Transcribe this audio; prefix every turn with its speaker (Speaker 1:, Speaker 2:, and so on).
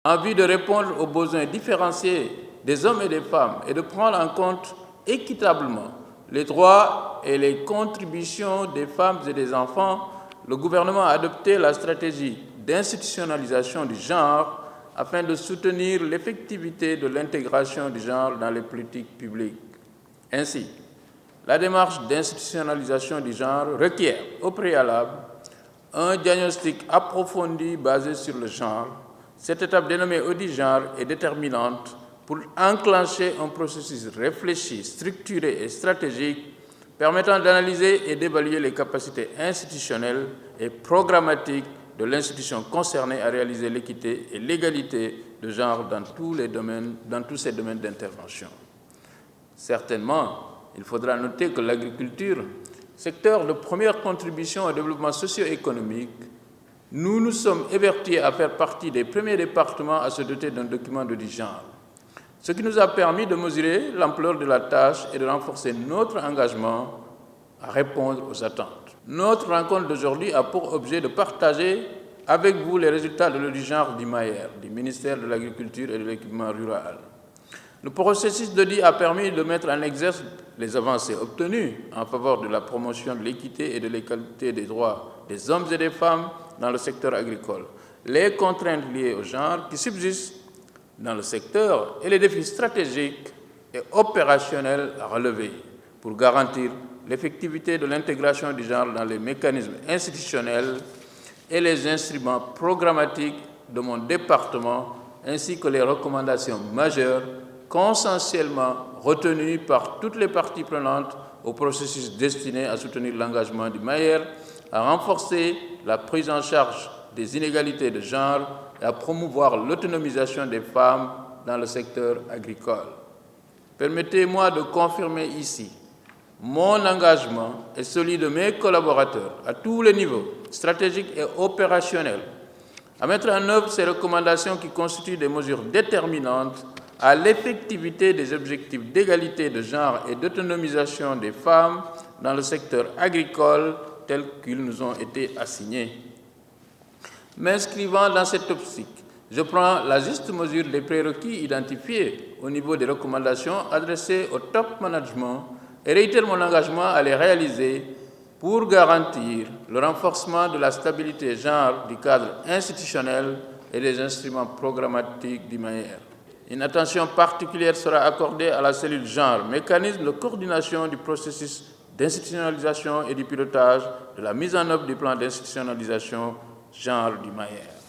Speaker 1: en vue de répondre aux besoins différenciés des hommes et des femmes et de prendre en compte équitablement les droits et les contributions des femmes et des enfants, le gouvernement a adopté la stratégie d'institutionnalisation du genre afin de soutenir l'effectivité de l'intégration du genre dans les politiques publiques. Ainsi, la démarche d'institutionnalisation du genre requiert au préalable un diagnostic approfondi basé sur le genre. Cette étape dénommée audit genre est déterminante pour enclencher un processus réfléchi, structuré et stratégique permettant d'analyser et d'évaluer les capacités institutionnelles et programmatiques de l'institution concernée à réaliser l'équité et l'égalité de genre dans tous ces domaines d'intervention. Certainement, il faudra noter que l'agriculture, secteur de première contribution au développement socio-économique, nous nous sommes évertués à faire partie des premiers départements à se doter d'un document de genre, ce qui nous a permis de mesurer l'ampleur de la tâche et de renforcer notre engagement à répondre aux attentes. Notre rencontre d'aujourd'hui a pour objet de partager avec vous les résultats de l'audit genre du MAER, du ministère de l'Agriculture et de l'Équipement rural. Le processus d'audit a permis de mettre en exergue les avancées obtenues en faveur de la promotion de l'équité et de l'égalité des droits des hommes et des femmes dans le secteur agricole, les contraintes liées au genre qui subsistent dans le secteur et les défis stratégiques et opérationnels à relever pour garantir l'effectivité de l'intégration du genre dans les mécanismes institutionnels et les instruments programmatiques de mon département, ainsi que les recommandations majeures consensuellement retenues par toutes les parties prenantes au processus destiné à soutenir l'engagement du MAER, à renforcer la prise en charge des inégalités de genre et à promouvoir l'autonomisation des femmes dans le secteur agricole. Permettez-moi de confirmer ici mon engagement et celui de mes collaborateurs à tous les niveaux, stratégiques et opérationnels, à mettre en œuvre ces recommandations qui constituent des mesures déterminantes à l'effectivité des objectifs d'égalité de genre et d'autonomisation des femmes dans le secteur agricole tels qu'ils nous ont été assignés. M'inscrivant dans cette optique, je prends la juste mesure des prérequis identifiés au niveau des recommandations adressées au top management et réitère mon engagement à les réaliser pour garantir le renforcement de la stabilité genre du cadre institutionnel et des instruments programmatiques du MAER. Une attention particulière sera accordée à la cellule genre, mécanisme de coordination du processus d'institutionnalisation et du pilotage de la mise en œuvre du plan d'institutionnalisation genre du MAER.